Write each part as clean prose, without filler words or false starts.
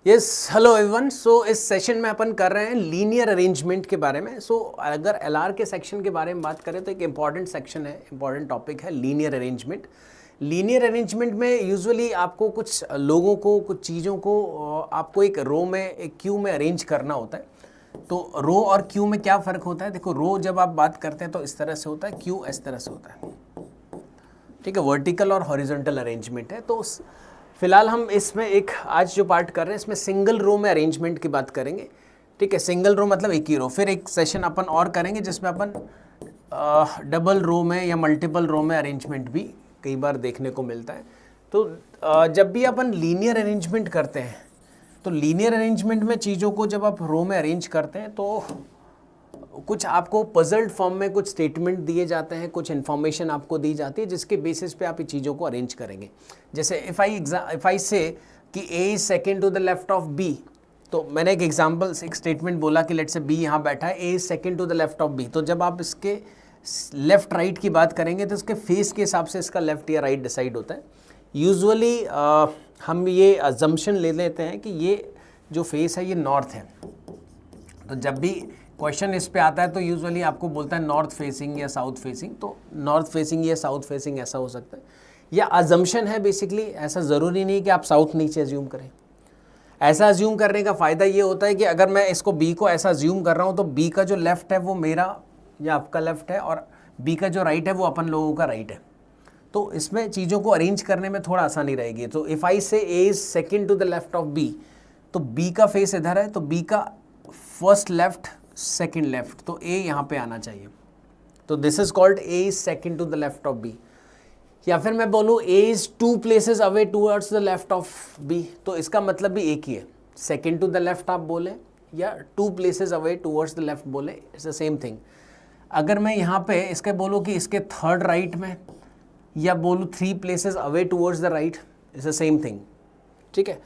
Yes hello everyone. सो इस session में अपन कर रहे हैं लीनियर अरेंजमेंट के बारे में। अगर एलआर के सेक्शन के बारे में बात करें तो एक इंपॉर्टेंट सेक्शन है, इंपॉर्टेंट टॉपिक है लीनियर अरेंजमेंट। लीनियर अरेंजमेंट में यूजुअली आपको कुछ लोगों को, कुछ चीज़ों को आपको एक रो में, एक क्यू में अरेंज करना होता है। तो रो और क्यू में क्या फ़र्क होता है? देखो, रो जब आप बात करते हैं तो इस तरह से होता है, क्यू इस तरह से होता है, ठीक है। वर्टिकल और हॉरिजॉन्टल अरेंजमेंट है। तो फिलहाल हम इसमें एक आज जो पार्ट कर रहे हैं इसमें सिंगल रो में अरेंजमेंट की बात करेंगे, ठीक है। सिंगल रो मतलब एक ही रो। फिर एक सेशन अपन और करेंगे जिसमें अपन डबल रो में या मल्टीपल रो में अरेंजमेंट भी कई बार देखने को मिलता है। तो जब भी अपन लीनियर अरेंजमेंट करते हैं तो लीनियर अरेंजमेंट में चीज़ों को जब आप रो में अरेंज करते हैं तो कुछ आपको पजल्ड फॉर्म में कुछ स्टेटमेंट दिए जाते हैं, कुछ इन्फॉर्मेशन आपको दी जाती है जिसके बेसिस पे आप ये चीज़ों को अरेंज करेंगे। जैसे इफ़ आई से कि A is second to the left of B, तो मैंने एक एग्जांपल, एक स्टेटमेंट बोला कि लेट से बी यहाँ बैठा है, A is second to the left of B. तो जब आप इसके लेफ्ट राइट की बात करेंगे तो इसके फेस के हिसाब से इसका लेफ्ट या राइट डिसाइड होता है। यूजुअली हम ये अजम्पशन ले लेते हैं कि ये जो फेस है ये नॉर्थ है। तो जब भी क्वेश्चन इस पे आता है तो यूजुअली आपको बोलता है नॉर्थ फेसिंग या साउथ फेसिंग। तो नॉर्थ फेसिंग या साउथ फेसिंग ऐसा हो सकता है, या अजम्पशन है बेसिकली। ऐसा ज़रूरी नहीं कि आप साउथ नीचे अज्यूम करें। ऐसा अज्यूम करने का फ़ायदा ये होता है कि अगर मैं इसको बी को ऐसा अज्यूम कर रहा हूँ तो बी का जो लेफ्ट है वो मेरा या आपका लेफ्ट है, और बी का जो राइट है वो अपन लोगों का राइट है। तो इसमें चीज़ों को अरेंज करने में थोड़ा आसानी रहेगी। तो if I say A is second to the left of B, तो बी का फेस इधर है, तो बी का फर्स्ट लेफ्ट, सेकेंड लेफ्ट, तो ए यहाँ पे आना चाहिए। तो this is called A is second to the left of B. या फिर मैं बोलूँ A is 2 places away towards the left of B, तो इसका मतलब भी एक ही है। सेकेंड टू द लेफ्ट आप बोले या 2 places away towards the left बोले, इट्स द सेम थिंग। अगर मैं यहाँ पे इसके बोलूँ कि इसके थर्ड राइट में, या बोलूँ 3 places away towards the right, it's the same thing, ठीक है।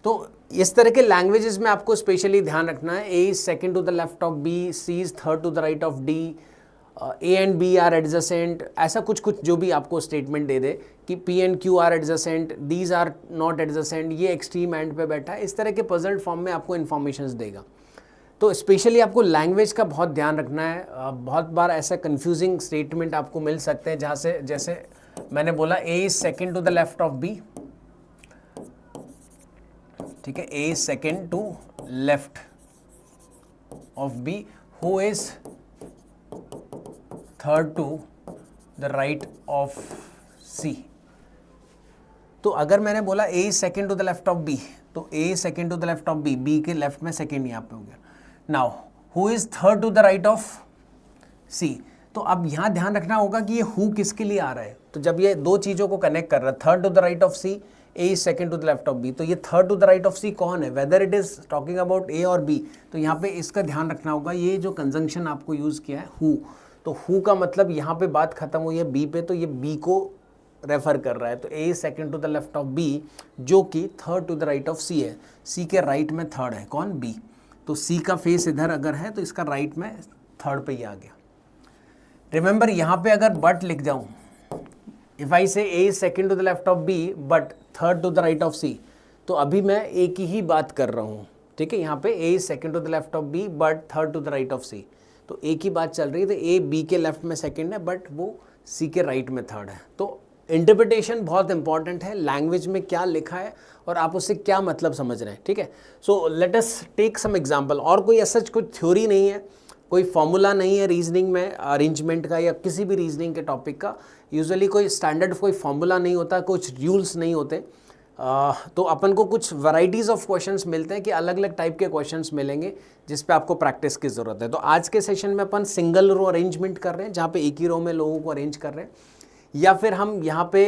तो इस तरह के लैंग्वेजेस में आपको स्पेशली ध्यान रखना है। A is second to the left of B, C is third to the right of D, A and B are adjacent, ऐसा कुछ कुछ जो भी आपको स्टेटमेंट दे दे कि P and Q are adjacent, these are not adjacent, ये एक्सट्रीम एंड पे बैठा है, इस तरह के पजल्ड फॉर्म में आपको इन्फॉर्मेशन देगा। तो स्पेशली आपको लैंग्वेज का बहुत ध्यान रखना है। बहुत बार ऐसा कंफ्यूजिंग स्टेटमेंट आपको मिल सकते हैं जहाँ से, जैसे मैंने बोला A is second to the left of B, ठीक है। A is second to left of B, who is third to the right of C. तो अगर मैंने बोला A is second to the left of B, तो A is second to the left of B, B के left में second यहाँ पे हो गया। Now who is third to the right of C, तो अब यहाँ ध्यान रखना होगा कि ये हु किसके लिए आ रहा है। तो जब ये दो चीज़ों को कनेक्ट कर रहा है, third to the right of C, A is second to the left of B, तो ये third to the right of C कौन है, whether it is talking about A और बी। तो यहाँ पे इसका ध्यान रखना होगा, ये जो कंजंक्शन आपको यूज़ किया है हु, तो हु का मतलब यहाँ पे बात खत्म हुई है बी पे, तो ये बी को रेफर कर रहा है। तो A is second to the left of B, जो कि third to the right of C है। सी के राइट में थर्ड है कौन, बी। तो सी का फेस इधर अगर है तो इसका राइट में थर्ड पे ही आ गया। रिमेंबर यहाँ पे अगर बट लिख जाऊँ, if I say A is second to the left of B but third to the right of C, तो अभी मैं ए की ही बात कर रहा हूँ, ठीक है। यहाँ पे A is second to the left of B but third to the right of C, तो ए की बात चल रही है। तो ए बी के लेफ्ट में सेकेंड है बट वो सी के राइट में थर्ड है। तो इंटरप्रिटेशन बहुत इंपॉर्टेंट है, लैंग्वेज में क्या लिखा है और आप उससे क्या मतलब समझ रहे हैं, ठीक है। So let us take some example. और कोई ऐसा कुछ थ्योरी नहीं है, कोई फॉर्मूला नहीं है रीजनिंग में अरेंजमेंट का या किसी भी रीजनिंग के टॉपिक का। यूजुअली कोई स्टैंडर्ड कोई फॉर्मूला नहीं होता, कुछ रूल्स नहीं होते। तो अपन को कुछ वैराइटीज़ ऑफ क्वेश्चंस मिलते हैं कि अलग अलग टाइप के क्वेश्चंस मिलेंगे जिस पे आपको प्रैक्टिस की ज़रूरत है। तो आज के सेशन में अपन सिंगल रो अरेंजमेंट कर रहे हैं, जहाँ पे एक ही रो में लोगों को अरेंज कर रहे हैं, या फिर हम यहाँ पे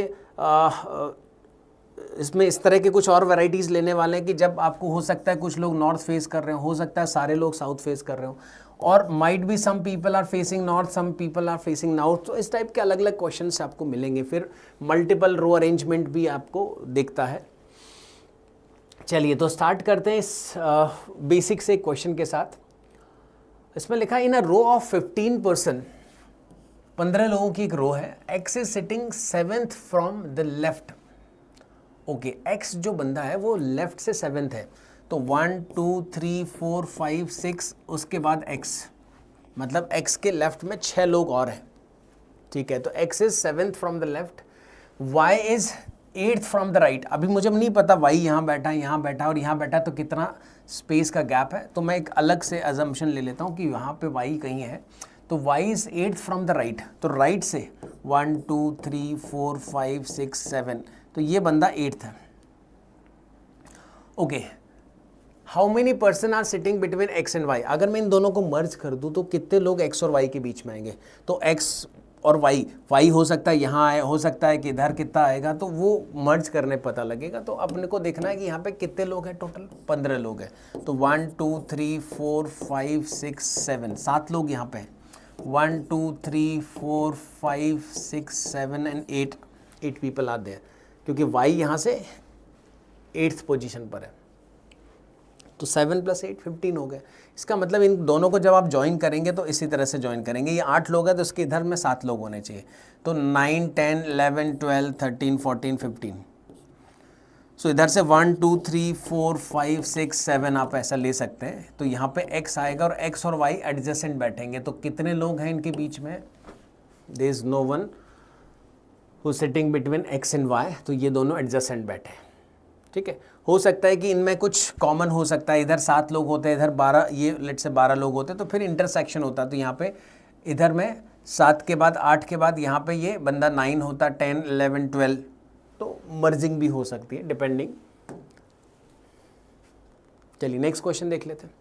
इसमें इस तरह के कुछ और वैराइटीज़ लेने वाले हैं कि जब आपको हो सकता है कुछ लोग नॉर्थ फेस कर रहे हो सकता है सारे लोग साउथ फेस कर रहे हो, और might be some people are facing north, some people are facing south. तो इस टाइप के अलग अलग क्वेश्चंस आपको मिलेंगे। फिर मल्टीपल रो अरेंजमेंट भी आपको दिखता है। चलिए तो स्टार्ट करते हैं इस बेसिक से क्वेश्चन के साथ। इसमें लिखा है इन अ रो ऑफ 15 पर्सन, 15 लोगों की एक रो है, x is sitting 7th from the left. Okay, x जो बंदा है वो लेफ्ट से 7th है। तो 1 2 3 4 5 6, उसके बाद x, मतलब x के लेफ्ट में 6 लोग और हैं, ठीक है। तो x is 7th from the left, y is 8th from the right. अभी मुझे नहीं पता y यहाँ बैठा है, यहाँ बैठा है और यहाँ बैठा है, तो कितना स्पेस का गैप है, तो मैं एक अलग से अजम्पशन ले लेता हूँ कि यहाँ पे y कहीं है, तो y is 8th from the right, तो राइट से 1 2 3 4 5 6 7, तो ये बंदा 8th है। Okay, how many person are sitting between x and y, अगर मैं इन दोनों को मर्ज कर दूं तो कितने लोग x और y के बीच में आएंगे, तो x और y हो सकता है यहाँ आए, हो सकता है कि इधर कितना आएगा, तो वो मर्ज करने पता लगेगा। तो अपने को देखना है कि यहाँ पे कितने लोग हैं, टोटल 15 लोग हैं, तो 1 2 3 4 5 6 7, 7 लोग यहाँ पे हैं, 1 2 3 4 5 6 7 एंड 8 पीपल आते हैं, क्योंकि y यहाँ से 8th पोजीशन पर है, तो 7 + 8 15 हो गए। इसका मतलब इन दोनों को जब आप ज्वाइन करेंगे तो इसी तरह से ज्वाइन करेंगे, ये 8 लोग हैं तो इसके इधर में 7 लोग होने चाहिए, तो 9 10 11 12 13 14 15, सो इधर से 1 2 3 4 5 6 7 आप ऐसा ले सकते हैं। तो यहाँ पे x आएगा और x और y एडजेसेंट बैठेंगे, तो कितने लोग हैं इनके बीच में, there is no one who sitting between x and y, तो ये दोनों एडजेसेंट बैठे, ठीक है। हो सकता है कि इनमें कुछ कॉमन हो सकता है, इधर 7 लोग होते हैं, इधर 12, ये लेट से 12 लोग होते हैं, तो फिर इंटरसेक्शन होता है, तो यहाँ पे इधर में 7 के बाद 8 के बाद यहाँ पे ये बंदा 9 होता, 10 11 12, तो मर्जिंग भी हो सकती है डिपेंडिंग। चलिए नेक्स्ट क्वेश्चन देख लेते हैं।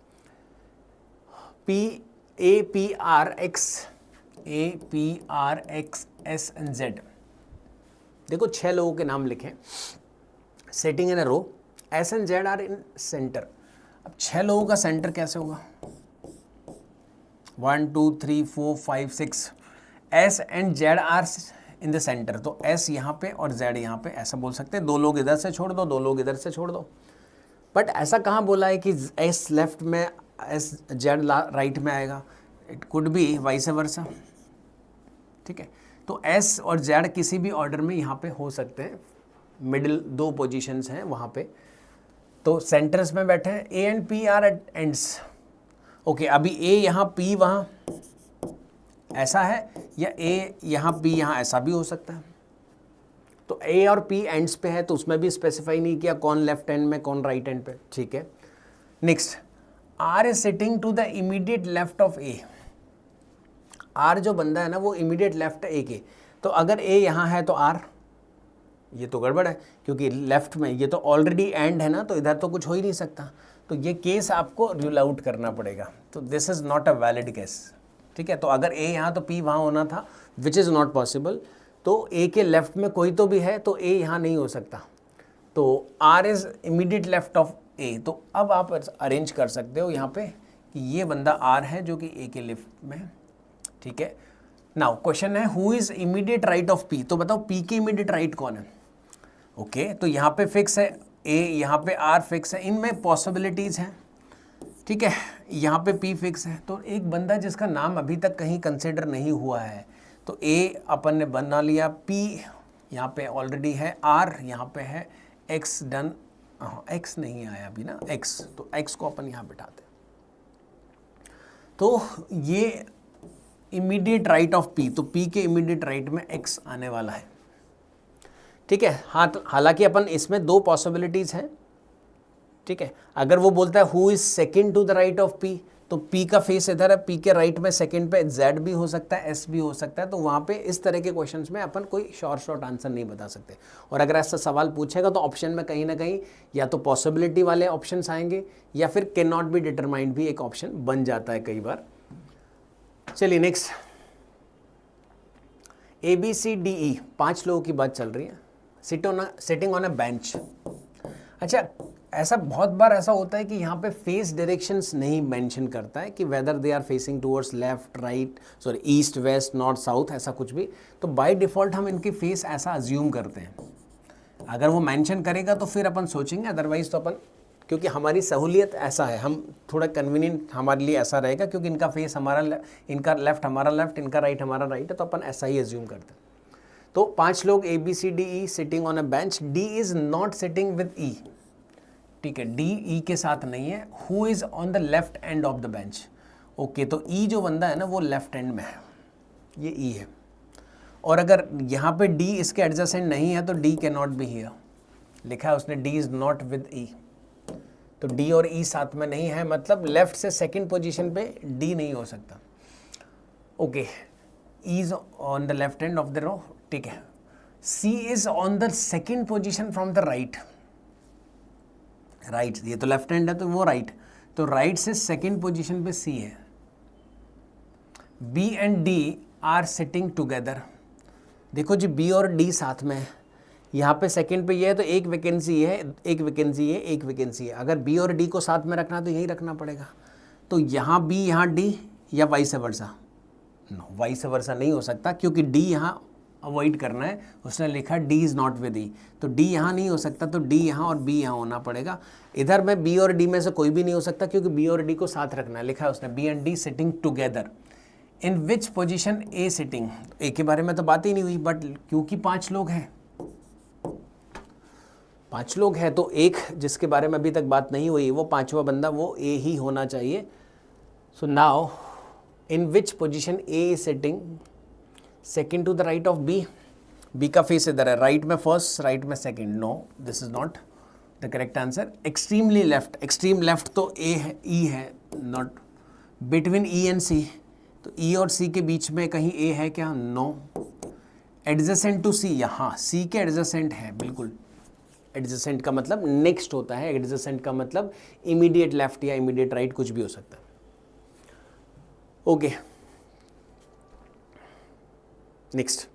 APRX S and Z, देखो 6 लोगों के नाम लिखे, setting in a row, S and Z are in centre. अब 6 लोगों का सेंटर कैसे होगा, 1 2 3 4 5 6, S and Z are in the centre, तो S यहाँ पे और Z यहाँ पे, ऐसा बोल सकते हैं, 2 लोग इधर से छोड़ दो, 2 लोग इधर से छोड़ दो। बट ऐसा कहाँ बोला है कि S लेफ्ट में S Z राइट में आएगा, it could be vice versa, ठीक है। तो S और Z किसी भी ऑर्डर में यहाँ पे हो सकते हैं, मिडिल 2 पोजीशंस हैं वहाँ पे, तो सेंटर्स में बैठे हैं। A एंड P are at ends, okay, अभी A यहाँ P वहाँ ऐसा है, या A यहाँ P यहाँ ऐसा भी हो सकता है, तो A और P एंड्स पे है, तो उसमें भी स्पेसिफाई नहीं किया कौन लेफ्ट एंड में कौन राइट एंड पे, ठीक है। Next, R is sitting to the immediate left of A, R जो बंदा है ना वो इमीडिएट लेफ्ट है A के, तो अगर A यहाँ है तो R, ये तो गड़बड़ है क्योंकि लेफ्ट में ये तो ऑलरेडी एंड है ना, तो इधर तो कुछ हो ही नहीं सकता, तो ये केस आपको रूल आउट करना पड़ेगा, तो this is not a valid case, ठीक है। तो अगर A यहाँ तो P वहाँ होना था, विच इज़ नॉट पॉसिबल, तो A के लेफ्ट में कोई तो भी है, तो A यहाँ नहीं हो सकता, तो R is immediate left of A। तो अब आप अरेंज कर सकते हो यहाँ पे कि ये बंदा R है जो कि A के लेफ्ट में है, ठीक है। नाउ क्वेश्चन है who is immediate right of P, तो बताओ P के इमीडिएट राइट कौन है, ओके, तो यहाँ पे फिक्स है A, यहाँ पे R फिक्स है, इनमें पॉसिबिलिटीज़ हैं, ठीक है। यहाँ पे P फिक्स है, तो एक बंदा जिसका नाम अभी तक कहीं कंसिडर नहीं हुआ है, तो A अपन ने बना लिया, P यहाँ पे ऑलरेडी है, R यहाँ पे है, X डन, हाँ X नहीं आया अभी ना, X, तो X को अपन यहाँ बिठाते हैं, तो ये इमीडिएट राइट ऑफ P, तो P के इमीडिएट राइट में X आने वाला है, ठीक है। हालांकि अपन इसमें 2 पॉसिबिलिटीज़ हैं, ठीक है। अगर वो बोलता है who is second to the right of P, तो P का फेस इधर है, P के राइट में सेकंड पे Z भी हो सकता है, S भी हो सकता है, तो वहाँ पे इस तरह के क्वेश्चंस में अपन कोई शॉर्ट आंसर नहीं बता सकते। और अगर ऐसा सवाल पूछेगा तो ऑप्शन में कहीं ना कहीं या तो पॉसिबिलिटी वाले ऑप्शंस आएंगे या फिर कैन नॉट बी डिटरमाइंड भी एक ऑप्शन बन जाता है कई बार। चलिए नेक्स्ट, ABCDE 5 लोगों की बात चल रही है, सिटिंग ऑन अ बेंच। अच्छा, ऐसा बहुत बार ऐसा होता है कि यहाँ पे फेस डायरेक्शंस नहीं मेंशन करता है कि whether they are facing towards left right, sorry east west north south, ऐसा कुछ भी, तो बाय डिफ़ॉल्ट हम इनकी फेस ऐसा अज्यूम करते हैं। अगर वो मेंशन करेगा तो फिर अपन सोचेंगे, अदरवाइज तो अपन, क्योंकि हमारी सहूलियत ऐसा है, हम थोड़ा कन्वीनियंट हमारे लिए ऐसा रहेगा, क्योंकि इनका फेस हमारा, इनका लेफ्ट हमारा लेफ्ट, इनका राइट हमारा राइट है, तो अपन ऐसा ही अज्यूम करते हैं। तो 5 लोग ABCDE sitting on a bench, D is not sitting with E, ठीक है, डी ई के साथ नहीं है। Who is on the left end of the bench, okay, तो ई जो बंदा है ना वो लेफ्ट एंड में है, ये ई है। और अगर यहाँ पे डी इसके एडजेसेंट नहीं है तो D can not be here, लिखा है उसने डी इज़ नॉट विद ई, तो डी और ई साथ में नहीं है, मतलब लेफ्ट से सेकंड पोजीशन पे डी नहीं हो सकता। Okay, E is on the left end of the row, ठीक है। C is on the second position from the right, right, ये तो लेफ्ट हैंड है तो वो राइट, तो राइट से सेकंड पोजीशन पे सी है। B and D are sitting together, देखो जी बी और डी साथ में है, यहाँ पे सेकंड पे ये है तो एक वैकेंसी है, एक वैकेंसी है, एक वैकेंसी है। अगर बी और डी को साथ में रखना तो यही रखना पड़ेगा, तो यहाँ बी यहाँ डी या vice versa, no vice versa नहीं हो सकता क्योंकि डी यहाँ अवॉइड करना है, उसने लिखा डी इज़ नॉट विद ई, तो डी यहाँ नहीं हो सकता, तो डी यहाँ और बी यहाँ होना पड़ेगा। इधर में बी और डी में से कोई भी नहीं हो सकता क्योंकि बी और डी को साथ रखना है, लिखा है उसने B and D sitting together. In which position A sitting, A के बारे में तो बात ही नहीं हुई, बट क्योंकि 5 लोग हैं, 5 लोग हैं तो एक जिसके बारे में अभी तक बात नहीं हुई वो 5वां बंदा वो ए ही होना चाहिए। So now in which position A is sitting second to the right of B, B का फेस इधर है, राइट में फर्स्ट, राइट में second, no this is not the correct answer. Extremely left, extreme left तो A है, E है, not between E and C, तो E और सी के बीच में कहीं ए है क्या, नो। एडजेसेंट टू सी, यहाँ सी के एडजेसेंट है, बिल्कुल एडजेसेंट का मतलब नेक्स्ट होता है, एडजेसेंट का मतलब इमीडिएट लेफ्ट या इमीडिएट राइट कुछ भी हो सकता है। ओके, नेक्स्ट,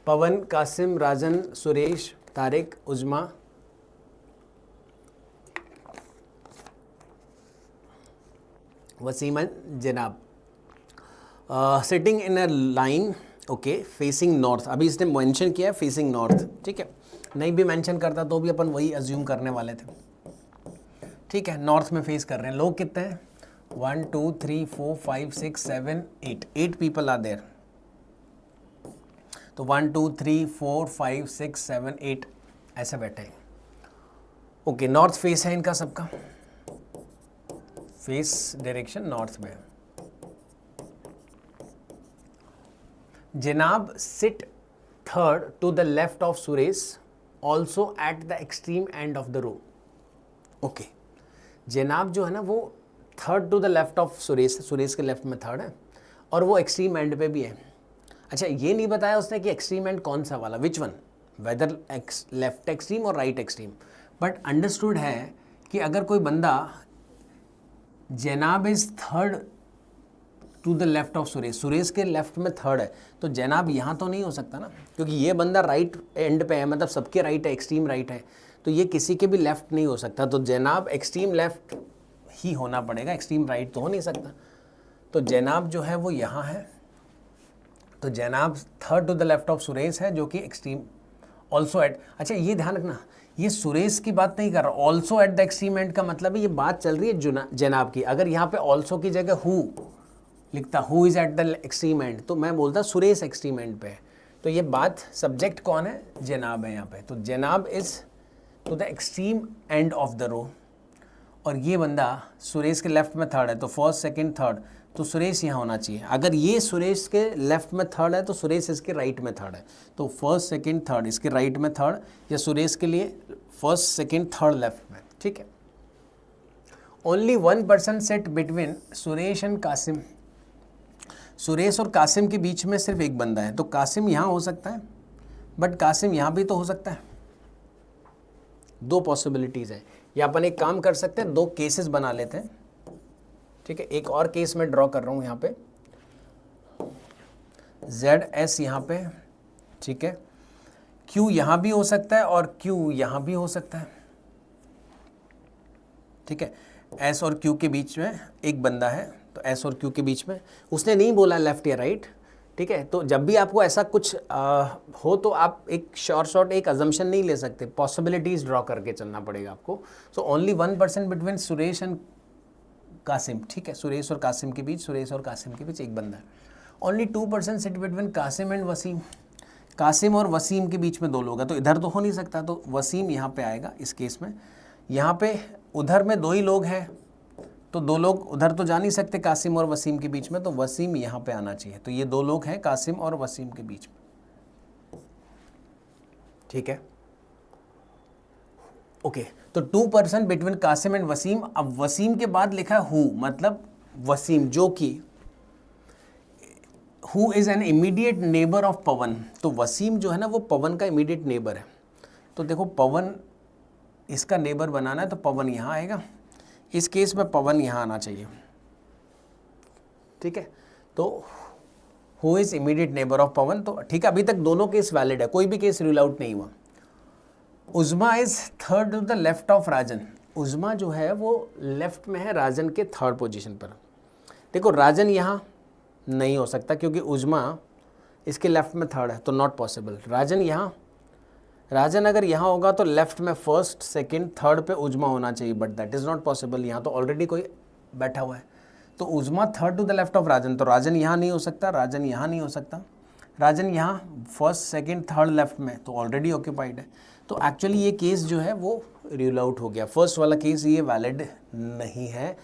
पवन, कासिम, राजन, सुरेश, तारिक, उजमा, वसीमन, जनाब। Sitting in a line, okay, facing north, अभी इसने मेंशन किया है फेसिंग नॉर्थ, ठीक है, नहीं भी मेंशन करता तो भी अपन वही अज्यूम करने वाले थे, ठीक है। नॉर्थ में फेस कर रहे हैं, लोग कितने हैं, 1 2 3 4 5 6 7 8, 8 पीपल आर देयर, तो 1 2 3 4 5 6 7 8 ऐसे बैठे हैं। ओके, नॉर्थ फेस है इनका सबका, फेस डायरेक्शन नॉर्थ में। Janab sit third to the left of Suresh, also at the extreme end of the row. Okay, Janab जो है ना वो third to the left of Suresh, Suresh के लेफ्ट में थर्ड है और वो एक्सट्रीम एंड पे भी है। अच्छा, ये नहीं बताया उसने कि एक्सट्रीम एंड कौन सा वाला, which one, whether left extreme और राइट एक्सट्रीम, बट अंडरस्टूड है कि अगर कोई बंदा Janab is third to the left of Suresh, Suresh के लेफ्ट में थर्ड है, तो जनाब यहाँ तो नहीं हो सकता ना, क्योंकि ये बंदा राइट एंड पे है, मतलब सबके राइट है, एक्सट्रीम राइट है, तो ये किसी के भी लेफ्ट नहीं हो सकता, तो जनाब एक्सट्रीम लेफ्ट ही होना पड़ेगा, एक्सट्रीम राइट तो हो नहीं सकता। तो जनाब जो है वो यहाँ है, तो Janab third to the left of Suresh है जो कि एक्सट्रीम ऑल्सो एट। अच्छा, ये ध्यान रखना, ये सुरेश की बात नहीं कर रहा, also at the extreme and का मतलब है ये बात चल रही है जनाब की। अगर यहाँ पे ऑल्सो की जगह हु लिखता, who is eight the extreme and, तो मैं बोलता सुरेश एक्सट्रीम एंड पे है, तो ये बात सब्जेक्ट कौन है, जनाब है यहाँ पे, तो Janab is to the extreme end of the row, और ये बंदा सुरेश के लेफ्ट में थर्ड है, तो फर्स्ट सेकंड थर्ड, तो सुरेश यहाँ होना चाहिए। अगर ये सुरेश के लेफ्ट में थर्ड है तो सुरेश इसके राइट में थर्ड है, तो फर्स्ट सेकंड थर्ड इसके राइट में थर्ड, या सुरेश के लिए फर्स्ट सेकंड थर्ड लेफ्ट में, ठीक है। Only 1 person set between Suresh and Kasim, Suresh और कासिम के बीच में सिर्फ एक बंदा है, तो कासिम यहाँ हो सकता है बट कासिम यहाँ भी तो हो सकता है, 2 पॉसिबिलिटीज़ है। या अपन एक काम कर सकते हैं, 2 केसेस बना लेते हैं, ठीक है। एक और केस मैं ड्रॉ कर रहा हूँ यहाँ पे, ZS यहाँ पे, ठीक है, Q यहाँ भी हो सकता है और Q यहाँ भी हो सकता है, ठीक है। S और Q के बीच में एक बंदा है, तो S और Q के बीच में, उसने नहीं बोला लेफ्ट या राइट, ठीक है। तो जब भी आपको ऐसा कुछ हो तो आप एक शॉर्ट एक अजम्पशन नहीं ले सकते, पॉसिबिलिटीज ड्रॉ करके चलना पड़ेगा आपको। So only 1 person between Suresh and Kasim, ठीक है, सुरेश और कासिम के बीच, सुरेश और कासिम के बीच एक बंदा है। Only 2 person sit between Kasim and Waseem, Kasim और वसीम के बीच में 2 लोग हैं, तो इधर तो हो नहीं सकता, तो वसीम यहाँ पे आएगा इस केस में। यहाँ पे उधर में 2 ही लोग हैं, तो 2 लोग उधर तो जा नहीं सकते कासिम और वसीम के बीच में, तो वसीम यहाँ पे आना चाहिए। तो ये 2 लोग हैं कासिम और वसीम के बीच में, ठीक है। ओके, तो 2 person between Kasim and Waseem. अब वसीम के बाद लिखा है हु, मतलब वसीम, जो कि who is an immediate neighbour of Pavan. तो वसीम जो है ना वो पवन का इमीडिएट नेबर है। तो देखो पवन इसका नेबर बनाना है, तो पवन यहाँ आएगा, इस केस में पवन यहाँ आना चाहिए, ठीक है। तो who is immediate neighbour of Pavan, तो ठीक है, अभी तक दोनों केस वैलिड है, कोई भी केस रूल आउट नहीं हुआ। Uzma is third to the left of Rajan. Uzma जो है वो लेफ्ट में है राजन के 3rd पोजीशन पर। देखो राजन यहाँ नहीं हो सकता क्योंकि उज़्मा इसके लेफ्ट में 3rd है, तो नॉट पॉसिबल। राजन यहाँ, राजन अगर यहाँ होगा तो लेफ्ट में 1st, 2nd, 3rd पे उज़्मा होना चाहिए, but that is not possible. यहाँ तो ऑलरेडी कोई बैठा हुआ है, तो Uzma 3rd to the left of Rajan, तो राजन यहाँ नहीं हो सकता, राजन यहाँ नहीं हो सकता, राजन यहाँ 1st, 2nd, 3rd लेफ्ट में, तो ऑलरेडी ऑक्यूपाइड है। तो एक्चुअली ये केस जो है वो रूल आउट हो गया। फर्स्ट वाला केस ये वैलिड नहीं है,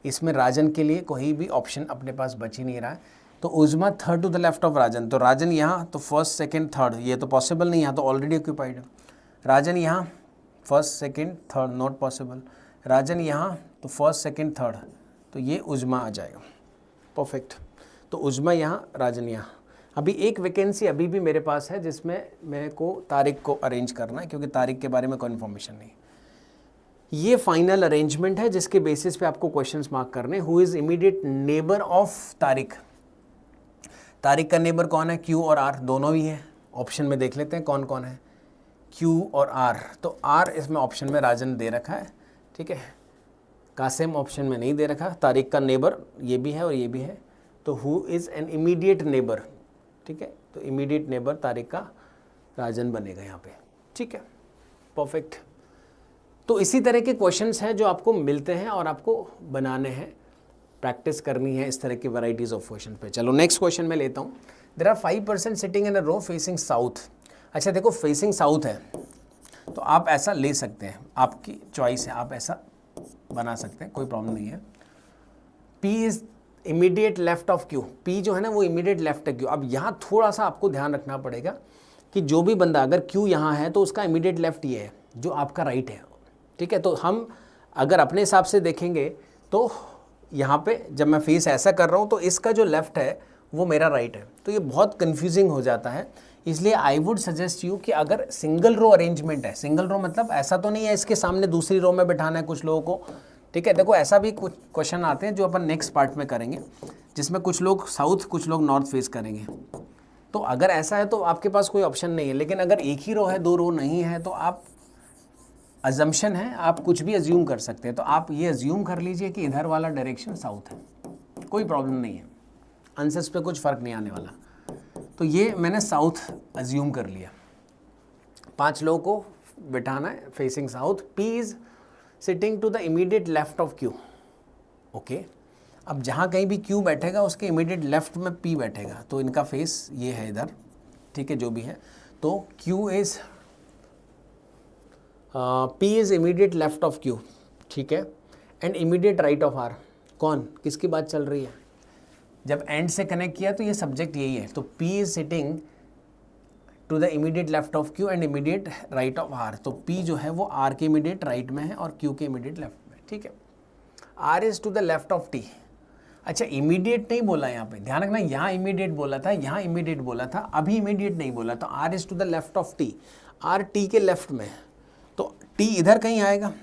इसमें राजन के लिए कोई भी ऑप्शन अपने पास बच ही नहीं रहा है। तो Uzma 3rd to the left of Rajan, तो राजन यहाँ, तो 1st, 2nd, 3rd, ये तो पॉसिबल नहीं, यहाँ तो ऑलरेडी ऑक्यूपाइड है। राजन यहाँ 1st, 2nd, 3rd, not possible. राजन यहाँ, तो 1st, 2nd, 3rd, तो ये उज़्मा आ जाएगा, परफेक्ट। तो उज़्मा यहाँ, राजन यहाँ। अभी एक वैकेंसी अभी भी मेरे पास है जिसमें मेरे को तारिक को अरेंज करना है, क्योंकि तारिक के बारे में कोई इन्फॉर्मेशन नहीं। ये फाइनल अरेंजमेंट है जिसके बेसिस पे आपको क्वेश्चंस मार्क करने। Who is immediate neighbour of Tariq. Tariq का नेबर कौन है, क्यू और आर दोनों ही है। ऑप्शन में देख लेते हैं कौन कौन है, क्यू और आर। तो आर इसमें ऑप्शन में राजन दे रखा है, ठीक है। कासिम ऑप्शन में नहीं दे रखा। तारिक का नेबर ये भी है और ये भी है, तो who is an immediate neighbour, ठीक है। तो इमीडिएट नेबर तारिक का राजन बनेगा यहाँ पे, ठीक है, परफेक्ट। तो इसी तरह के क्वेश्चंस हैं जो आपको मिलते हैं और आपको बनाने हैं, प्रैक्टिस करनी है इस तरह की वैरायटीज़ ऑफ क्वेश्चन पे। चलो नेक्स्ट क्वेश्चन में लेता हूँ। There are 5 person sitting in a row facing south. अच्छा देखो फेसिंग साउथ है, तो आप ऐसा ले सकते हैं, आपकी चॉइस है, आप ऐसा बना सकते हैं, कोई प्रॉब्लम नहीं है। P is immediate left of Q. P जो है ना वो इमीडिएट लेफ्ट है क्यू। अब यहाँ थोड़ा सा आपको ध्यान रखना पड़ेगा कि जो भी बंदा, अगर क्यू यहाँ है तो उसका इमीडिएट लेफ्ट ये है जो आपका राइट है, ठीक है। तो हम अगर अपने हिसाब से देखेंगे तो यहाँ पे जब मैं फेस ऐसा कर रहा हूँ तो इसका जो लेफ्ट है वो मेरा राइट है, तो ये बहुत कन्फ्यूजिंग हो जाता है। इसलिए आई वुड सजेस्ट यू कि अगर सिंगल रो अरेंजमेंट है, सिंगल रो मतलब ऐसा तो नहीं है इसके सामने दूसरी रो में बैठाना है कुछ लोगों को, ठीक है। देखो ऐसा भी कुछ क्वेश्चन आते हैं जो अपन नेक्स्ट पार्ट में करेंगे, जिसमें कुछ लोग साउथ कुछ लोग नॉर्थ फेस करेंगे। तो अगर ऐसा है तो आपके पास कोई ऑप्शन नहीं है। लेकिन अगर एक ही रो है, 2 रो नहीं है, तो आप अजम्पशन है, आप कुछ भी अज्यूम कर सकते हैं। तो आप ये अज्यूम कर लीजिए कि इधर वाला डायरेक्शन साउथ है, कोई प्रॉब्लम नहीं है, आंसर्स पे कुछ फ़र्क नहीं आने वाला। तो ये मैंने साउथ अज्यूम कर लिया। 5 लोगों को बिठाना है facing south. P is sitting to the immediate left of Q, okay. अब जहाँ कहीं भी Q बैठेगा उसके इमीडिएट लेफ्ट में P बैठेगा, तो इनका फेस ये है इधर, ठीक है, जो भी है। तो Q is P is immediate left of Q, ठीक है, and immediate right of R। कौन, किसकी बात चल रही है? जब एंड से कनेक्ट किया तो ये सब्जेक्ट यही है। तो P is sitting to the immediate left of Q and immediate right of R। तो P जो है वो R के इमीडिएट राइट में है और Q के इमीडिएट लेफ्ट में, ठीक है। R is to the left of T। अच्छा इमीडिएट नहीं बोला यहाँ पे, ध्यान रखना, यहाँ इमीडिएट बोला था, यहाँ इमीडिएट बोला था, अभी इमीडिएट नहीं बोला। तो R is to the left of T, R T के लेफ्ट में है, तो T इधर कहीं आएगा,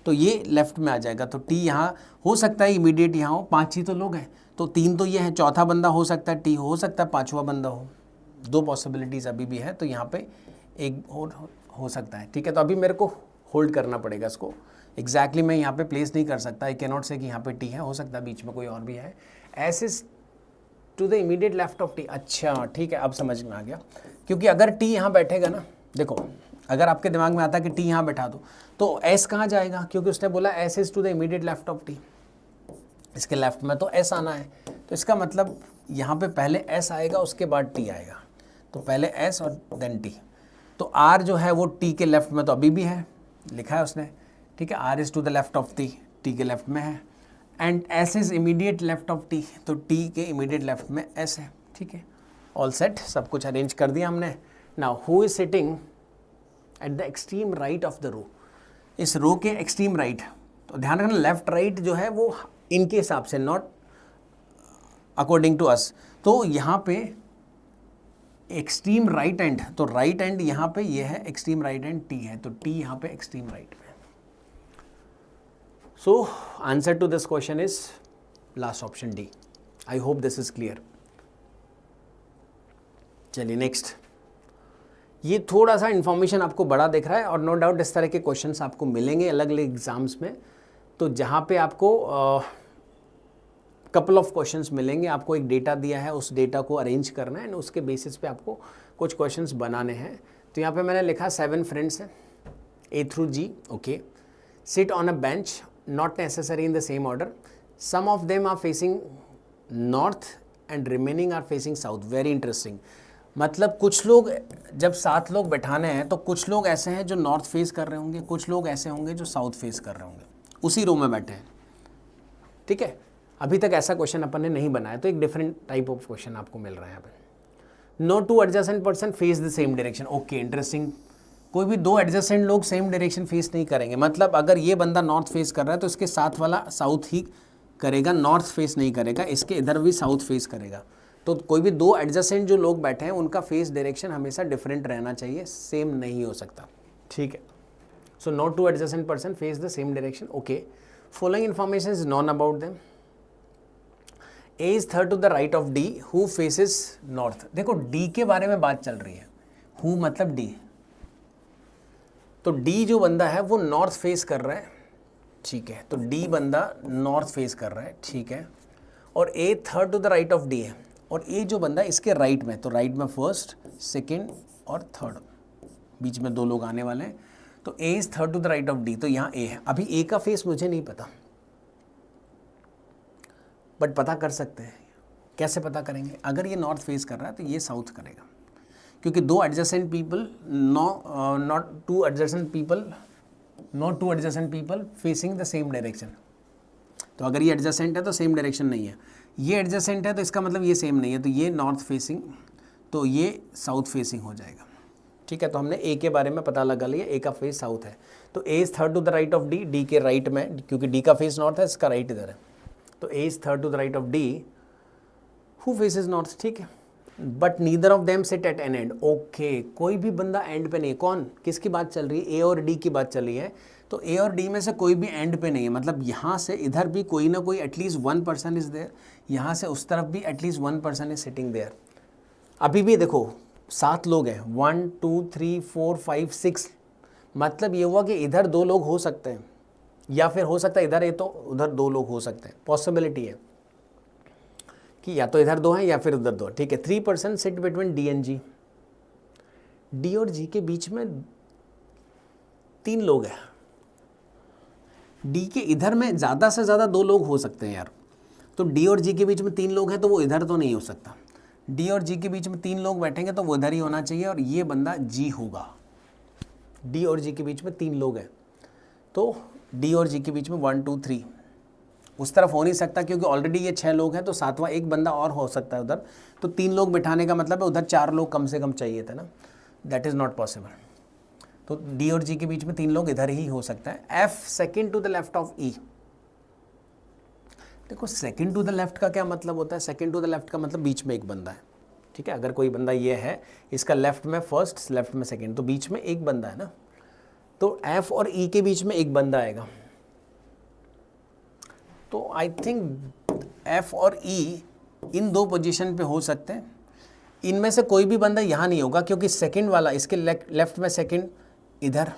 तो ये लेफ्ट में आ जाएगा। तो T यहाँ हो सकता है इमीडिएट यहाँ हो, 5 ही तो लोग हैं, तो 3 तो ये है, चौथा बंदा हो सकता है T, हो सकता है 5वां बंदा हो, 2 पॉसिबिलिटीज़ अभी भी है। तो यहाँ पे एक हो सकता है, ठीक है। तो अभी मेरे को होल्ड करना पड़ेगा इसको, एग्जैक्टली मैं यहाँ पे प्लेस नहीं कर सकता, आई कैन नॉट से कि यहाँ पे T है, हो सकता है बीच में कोई और भी है। S is to the immediate left of T। अच्छा ठीक है, अब समझ में आ गया, क्योंकि अगर T यहाँ बैठेगा ना, देखो अगर आपके दिमाग में आता है कि T यहाँ बैठा दो, तो S कहाँ जाएगा, क्योंकि उसने बोला S is to the immediate left of T, इसके लेफ्ट में तो S आना है। तो इसका मतलब यहाँ पे पहले S आएगा उसके बाद T आएगा। तो पहले एस और देन टी। तो आर जो है वो टी के लेफ्ट में तो अभी भी है, लिखा है उसने, ठीक है, R is to the left of T के लेफ्ट में है, and S is immediate left of T, तो टी के इमीडिएट लेफ्ट में एस है, ठीक है। ऑल सेट, सब कुछ अरेंज कर दिया हमने। Now who is sitting at the extreme right of the row, इस रो के एक्सट्रीम राइट, तो ध्यान रखना लेफ्ट राइट जो है वो इनके हिसाब से, नॉट अकॉर्डिंग टू अस। तो यहाँ पे एक्सट्रीम राइट एंड, तो राइट एंड यहाँ पे ये है एक्सट्रीम राइट एंड टी है, तो टी यहाँ पे एक्सट्रीम राइट में। So answer to this question is last option D. I hope this is clear. चलिए नेक्स्ट, ये थोड़ा सा इन्फॉर्मेशन आपको बड़ा दिख रहा है और नो डाउट इस तरह के क्वेश्चंस आपको मिलेंगे अलग अलग एग्जाम्स में। तो जहाँ पे आपको कपल ऑफ क्वेश्चंस मिलेंगे, आपको एक डेटा दिया है, उस डेटा को अरेंज करना है एंड उसके बेसिस पे आपको कुछ क्वेश्चंस बनाने हैं। तो यहाँ पे मैंने लिखा 7 फ्रेंड्स हैं, A through G, okay, sit on a bench, not necessary in the same order, some of them are facing north and remaining are facing south. Very interesting, मतलब कुछ लोग, जब 7 लोग बैठाने हैं तो कुछ लोग ऐसे हैं जो नॉर्थ फेस कर रहे होंगे, कुछ लोग ऐसे होंगे जो साउथ फेस कर रहे होंगे, उसी रो में बैठे हैं, ठीक है। अभी तक ऐसा क्वेश्चन अपन ने नहीं बनाया, तो एक डिफरेंट टाइप ऑफ क्वेश्चन आपको मिल रहा है यहाँ पे। No two adjacent person face the same direction, okay interesting. कोई भी 2 एडजेसेंट लोग सेम डायरेक्शन फेस नहीं करेंगे, मतलब अगर ये बंदा नॉर्थ फेस कर रहा है तो इसके साथ वाला साउथ ही करेगा, नॉर्थ फेस नहीं करेगा, इसके इधर भी साउथ फेस करेगा। तो कोई भी 2 एडजेसेंट जो लोग बैठे हैं उनका फेस डायरेक्शन हमेशा डिफरेंट रहना चाहिए, सेम नहीं हो सकता, ठीक है। So no two adjacent person face the same direction, okay. Following information is known about them. A is third to the right of D, who faces north. देखो D के बारे में बात चल रही है, हु मतलब डी, तो डी जो बंदा है वो नॉर्थ फेस कर रहा है, ठीक है, तो डी बंदा नॉर्थ फेस कर रहा है, ठीक है। और A third to the right of D है, और ए जो बंदा इसके राइट में, तो राइट में फर्स्ट, सेकेंड और थर्ड, बीच में 2 लोग आने वाले हैं, तो A is third to the right of D, तो यहाँ ए है। अभी ए का फेस मुझे नहीं पता, बट पता कर सकते हैं। कैसे पता करेंगे? अगर ये नॉर्थ फेस कर रहा है तो ये साउथ करेगा, क्योंकि 2 adjacent people, not two adjacent people facing the same direction. तो अगर ये एडजेसेंट है तो सेम डायरेक्शन नहीं है, ये एडजेसेंट है तो इसका मतलब ये सेम नहीं है, तो ये नॉर्थ फेसिंग, तो ये साउथ फेसिंग हो जाएगा, ठीक है। तो हमने ए के बारे में पता लगा लिया, ए का फेस साउथ है, तो A is third to the right of D, D के राइट में, क्योंकि डी का फेस नॉर्थ है, इसका राइट इधर है, तो A is third to the right of D, who faces north, ठीक है। But neither of them sit at an end, okay, कोई भी बंदा एंड पे नहीं। कौन, किसकी बात चल रही है? ए और डी की बात चल रही है, तो ए और डी में से कोई भी एंड पे नहीं है, मतलब यहाँ से इधर भी कोई ना कोई एटलीस्ट 1 पर्सन इज देयर, यहाँ से उस तरफ भी at least 1 person is sitting there. अभी भी देखो 7 लोग हैं, 1 2 3 4 5 6, मतलब ये हुआ कि इधर 2 लोग हो सकते हैं, या फिर हो सकता है इधर है तो उधर 2 लोग हो सकते हैं, पॉसिबिलिटी है कि या तो इधर 2 हैं या फिर उधर 2, ठीक है। 3 person sit between D and G, D और जी के बीच में 3 लोग हैं, डी के इधर में ज़्यादा से ज़्यादा 2 लोग हो सकते हैं यार, तो डी और जी के बीच में 3 लोग हैं तो वो इधर तो नहीं हो सकता, डी और जी के बीच में 3 लोग बैठेंगे तो वो इधर ही होना चाहिए, और ये बंदा जी होगा। डी और जी के बीच में 3 लोग हैं, तो डी और जी के बीच में 1 2 3, उस तरफ हो नहीं सकता क्योंकि ऑलरेडी ये 6 लोग हैं, तो 7वां एक बंदा और हो सकता है उधर, तो 3 लोग बिठाने का मतलब है उधर 4 लोग कम से कम चाहिए थे ना, दैट इज़ नॉट पॉसिबल। तो डी और जी के बीच में 3 लोग इधर ही हो सकता है। F second to the left of E, देखो सेकेंड टू द लेफ्ट का क्या मतलब होता है? सेकेंड टू द लेफ्ट का मतलब बीच में एक बंदा है, ठीक है। अगर कोई बंदा ये है, इसका लेफ्ट में फर्स्ट, लेफ्ट में सेकेंड, तो बीच में एक बंदा है ना, तो एफ और ई के बीच में एक बंदा आएगा, तो आई थिंक एफ और ई इन 2 पोजीशन पे हो सकते हैं। इनमें से कोई भी बंदा यहाँ नहीं होगा, क्योंकि सेकंड वाला इसके लेफ्ट में सेकंड, इधर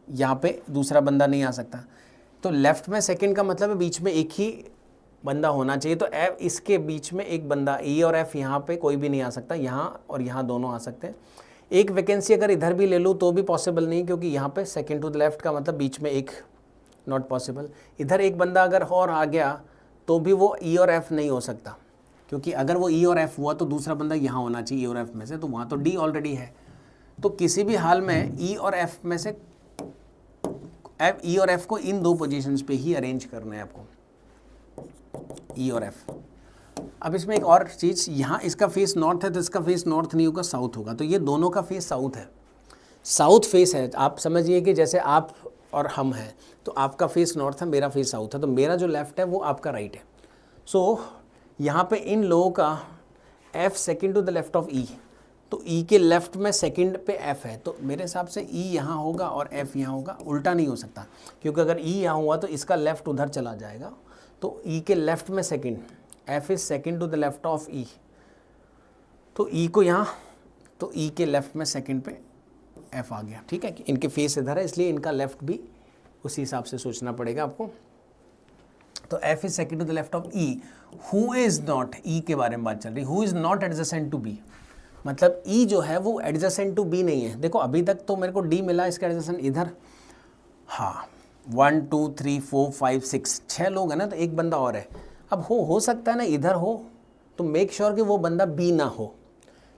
यहाँ पे दूसरा बंदा नहीं आ सकता, तो लेफ्ट में सेकंड का मतलब है बीच में एक ही बंदा होना चाहिए, तो एफ इसके बीच में एक बंदा, ई और एफ यहाँ पे कोई भी नहीं आ सकता, यहाँ और यहाँ दोनों आ सकते हैं। एक वैकेंसी अगर इधर भी ले लूँ तो भी पॉसिबल नहीं, क्योंकि यहाँ पे सेकंड टू द लेफ्ट का मतलब बीच में एक, नॉट पॉसिबल। इधर एक बंदा अगर और आ गया तो भी वो ई और एफ नहीं हो सकता, क्योंकि अगर वो ई और एफ हुआ तो दूसरा बंदा यहाँ होना चाहिए ई और एफ में से, तो वहाँ तो डी ऑलरेडी है। तो किसी भी हाल में ई और एफ में से ई और एफ को इन दो पोजीशंस पे ही अरेंज करना है आपको, ई और एफ। अब इसमें एक और चीज़, यहाँ इसका फेस नॉर्थ है तो इसका फेस नॉर्थ नहीं होगा, साउथ होगा। तो ये दोनों का फेस साउथ है, साउथ फेस है। आप समझिए कि जैसे आप और हम हैं, तो आपका फेस नॉर्थ है, मेरा फेस साउथ है, तो मेरा जो लेफ्ट है वो आपका राइट है। सो यहाँ पे इन लोगों का F second to the left of E, तो ई के लेफ्ट में सेकंड पे एफ है, तो मेरे हिसाब से ई यहाँ होगा और एफ यहाँ होगा, उल्टा नहीं हो सकता। क्योंकि अगर ई यहाँ हुआ तो इसका लेफ्ट उधर चला जाएगा, तो ई के लेफ्ट में second, F is second to the left of E, तो ई को यहाँ, तो ई के लेफ्ट में सेकंड पे एफ आ गया। ठीक है कि इनके फेस इधर है, इसलिए इनका लेफ्ट भी उसी हिसाब से सोचना पड़ेगा आपको। तो F is second to the left of E, who is not, E के बारे में बात चल रही, who is not adjacent to B, मतलब ई जो है वो एडजेसेंट टू बी नहीं है। देखो अभी तक तो मेरे को डी मिला, इसका एडजेसेंट इधर, हाँ 1 2 3 4 5 6 6 लोग हैं ना, तो एक बंदा और है। अब हो सकता है ना इधर हो, तो मेक श्योर कि वो बंदा बी ना हो,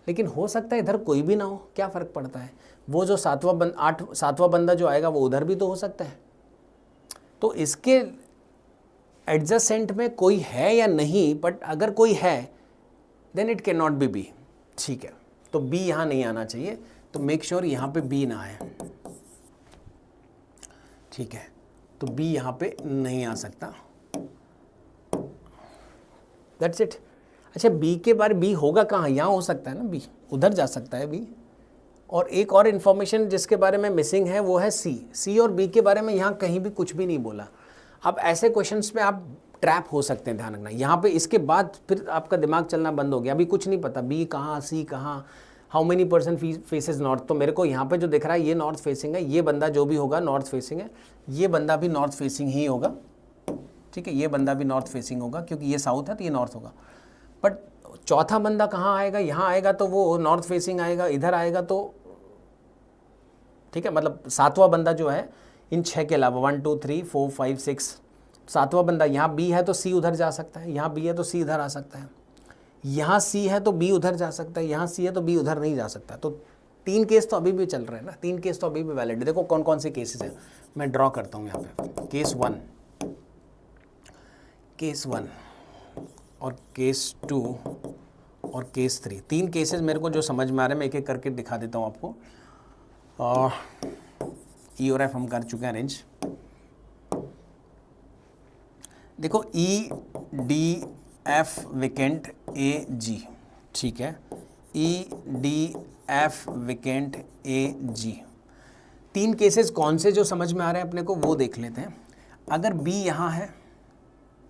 लेकिन हो सकता है इधर कोई भी ना हो, क्या फ़र्क पड़ता है। वो जो सातवां बंदा जो आएगा वो उधर भी तो हो सकता है। तो इसके एडजेसेंट में कोई है या नहीं, बट अगर कोई है then it can not be B. ठीक है, तो बी यहाँ नहीं आना चाहिए, तो मेक श्योर यहाँ पे बी ना आए। ठीक है, तो बी यहाँ पे नहीं आ सकता, दैट्स इट। अच्छा बी के बारे, बी होगा कहाँ, यहाँ हो सकता है ना बी, उधर जा सकता है बी। और एक और इन्फॉर्मेशन जिसके बारे में मिसिंग है वो है सी और बी के बारे में यहाँ कहीं भी कुछ भी नहीं बोला। अब ऐसे क्वेश्चंस में आप ट्रैप हो सकते हैं, ध्यान रखना। यहाँ पे इसके बाद फिर आपका दिमाग चलना बंद हो गया, अभी कुछ नहीं पता बी कहाँ, सी कहाँ, how many percent faces north. तो मेरे को यहाँ पे जो दिख रहा है ये नॉर्थ फेसिंग है, ये बंदा जो भी होगा नॉर्थ फेसिंग है, ये बंदा भी नॉर्थ फेसिंग ही होगा। ठीक है, ये बंदा भी नॉर्थ फेसिंग होगा, क्योंकि ये साउथ है तो ये नॉर्थ होगा। बट चौथा बंदा कहाँ आएगा, यहाँ आएगा तो वो नॉर्थ फेसिंग आएगा, इधर आएगा तो ठीक है, मतलब सातवां बंदा जो है इन 6 के अलावा 1 2 3 4 5 6, सातवां बंदा यहाँ बी है तो सी उधर जा सकता है, यहाँ बी है तो सी इधर आ सकता है, यहाँ सी है तो बी उधर जा सकता है, यहाँ सी है तो बी उधर नहीं जा सकता। तो 3 केस तो अभी भी चल रहे हैं ना, 3 केस तो अभी भी वैलिड है। देखो कौन कौन से केसेस हैं, मैं ड्रॉ करता हूँ यहाँ पे। केस 1 और केस 2 और केस 3, 3 केसेस मेरे को जो समझ में आ रहे हैं मैं एक एक करके दिखा देता हूँ आपको। ई और एफ हम कर चुके हैं अरेंज। देखो ई डी एफ विकेंट ए जी, ठीक है, ई डी एफ विकेंट ए जी। 3 केसेस कौन से जो समझ में आ रहे हैं अपने को वो देख लेते हैं। अगर बी यहाँ है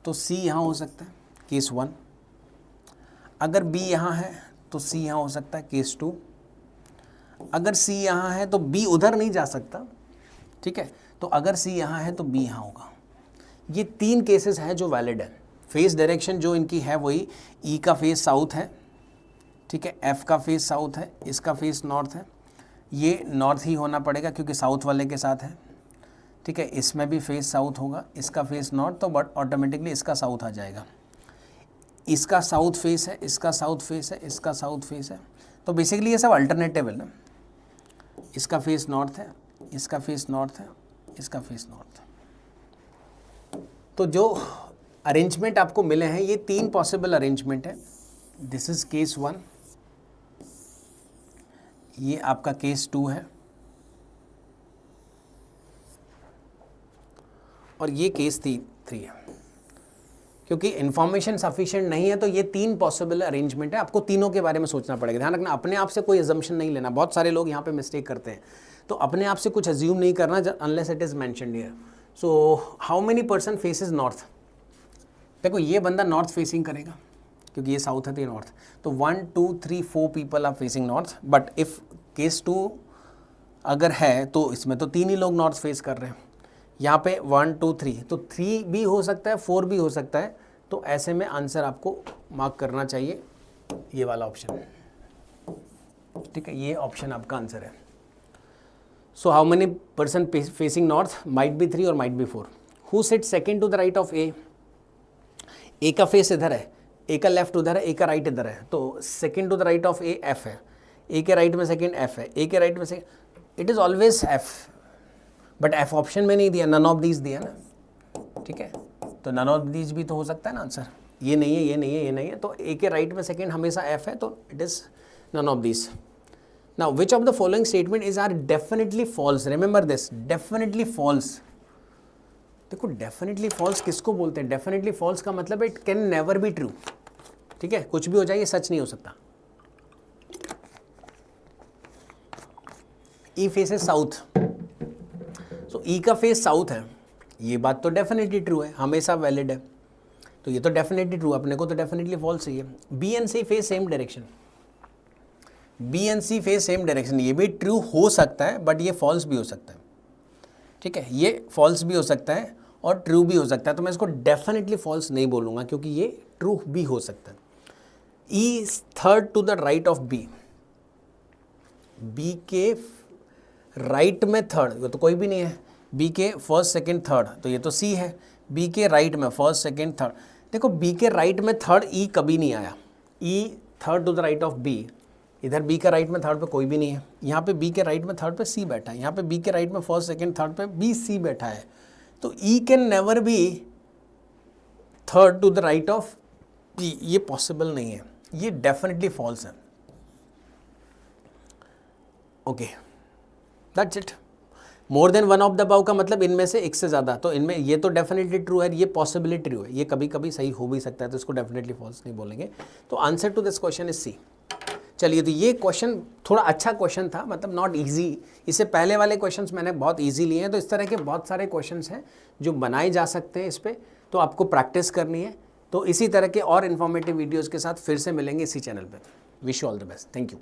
तो सी यहाँ हो सकता है, केस 1। अगर बी यहाँ है तो सी यहाँ हो सकता है, केस 2। अगर सी यहाँ है तो बी उधर नहीं जा सकता, ठीक है, तो अगर सी यहाँ है तो बी यहाँ होगा। ये 3 केसेस हैं जो वैलिड है। फेस डायरेक्शन जो इनकी है वही, ई का फेस साउथ है, ठीक है, एफ का फेस साउथ है, इसका फेस नॉर्थ है, ये नॉर्थ ही होना पड़ेगा क्योंकि साउथ वाले के साथ है, ठीक है, इसमें भी फेस साउथ होगा, इसका फेस नॉर्थ, तो बट ऑटोमेटिकली इसका साउथ आ जाएगा। इसका साउथ फेस है, इसका साउथ फेस है, इसका साउथ फेस है, तो बेसिकली ये सब अल्टरनेटिव है ना। इसका फेस नॉर्थ है, इसका फेस नॉर्थ है, इसका फेस नॉर्थ है। तो जो अरेंजमेंट आपको मिले हैं ये 3 पॉसिबल अरेंजमेंट है। दिस इज केस 1, ये आपका केस 2 है और ये केस 3 है। क्योंकि इन्फॉर्मेशन सफिशिएंट नहीं है तो ये 3 पॉसिबल अरेंजमेंट है, आपको तीनों के बारे में सोचना पड़ेगा। ध्यान रखना, अपने आप से कोई अजम्पशन नहीं लेना। बहुत सारे लोग यहाँ पे मिस्टेक करते हैं, तो अपने आप से कुछ अज्यूम नहीं करना unless it is mentioned here. So how many person faces north, देखो ये बंदा नॉर्थ फेसिंग करेगा क्योंकि ये साउथ है तो ये नॉर्थ, तो 1 2 3 4 people are facing north. But if case 2 अगर है तो इसमें तो 3 ही लोग नॉर्थ फेस कर रहे हैं। यहाँ पे 1 2 3, तो 3 भी हो सकता है, 4 भी हो सकता है, तो ऐसे में आंसर आपको मार्क करना चाहिए ये वाला ऑप्शन, ठीक है, ये ऑप्शन आपका आंसर है। So how many person facing north, might be 3 और might be 4। Who sit second to the right of A, A का फेस इधर है, ए का लेफ्ट उधर है, ए का राइट इधर है, तो second to the right of A F है, ए के राइट में सेकंड एफ है, ए के राइट में second, it is always F, but F option में नहीं दिया, नन ऑफ दीज दिया ना, ठीक है, तो नन ऑफ दीज भी तो हो सकता है ना आंसर, ये नहीं है, ये नहीं है, ये नहीं है, तो ए के राइट में सेकंड हमेशा एफ है, तो it is none of these. Now which of the following statement is are definitely false, remember this, definitely false. देखो डेफिनेटली फॉल्स किसको बोलते हैं? डेफिनेटली फॉल्स का मतलब it can never be true, ठीक है, कुछ भी हो जाए ये सच नहीं हो सकता. ई फेसेस साउथ, सो ई का फेस साउथ है, ये बात तो डेफिनेटली ट्रू है, हमेशा वैलिड है, तो ये तो डेफिनेटली ट्रू, अपने को तो डेफिनेटली फॉल्स चाहिए. B and C face same direction, B and C face same direction, ये भी ट्रू हो सकता है बट ये फॉल्स भी हो सकता है, ठीक है, ये फॉल्स भी हो सकता है और ट्रू भी हो सकता है, तो मैं इसको डेफिनेटली फॉल्स नहीं बोलूँगा क्योंकि ये ट्रू भी हो सकता है. E third to the right of B, B के राइट में थर्ड, ये तो कोई भी नहीं है, बी के फर्स्ट सेकंड थर्ड, तो ये तो सी है, बी के राइट में फर्स्ट सेकंड थर्ड. देखो बी के राइट में थर्ड ई कभी नहीं आया, E third to the right of B, इधर बी के राइट में थर्ड पे कोई भी नहीं है, यहाँ पे बी के राइट में थर्ड पे सी बैठा है, यहाँ पे बी के राइट में फर्स्ट सेकंड थर्ड पे बी सी बैठा है, तो E can never be third to the right of P, ये पॉसिबल नहीं है, ये डेफिनेटली फॉल्स है. Okay, that's it. More than one of the above का मतलब इनमें से एक से ज़्यादा, तो इनमें ये तो डेफिनेटली ट्रू है, ये पॉसिबिलिटी ट्रू है, ये कभी कभी सही हो भी सकता है, तो इसको डेफिनेटली फॉल्स नहीं बोलेंगे. तो answer to this question is C. चलिए, तो ये क्वेश्चन थोड़ा अच्छा क्वेश्चन था, मतलब नॉट इजी, इससे पहले वाले क्वेश्चंस मैंने बहुत इजी लिए हैं, तो इस तरह के बहुत सारे क्वेश्चंस हैं जो बनाए जा सकते हैं इस पर, तो आपको प्रैक्टिस करनी है. तो इसी तरह के और इन्फॉर्मेटिव वीडियोज़ के साथ फिर से मिलेंगे इसी चैनल पर. Wish you all the best. Thank you.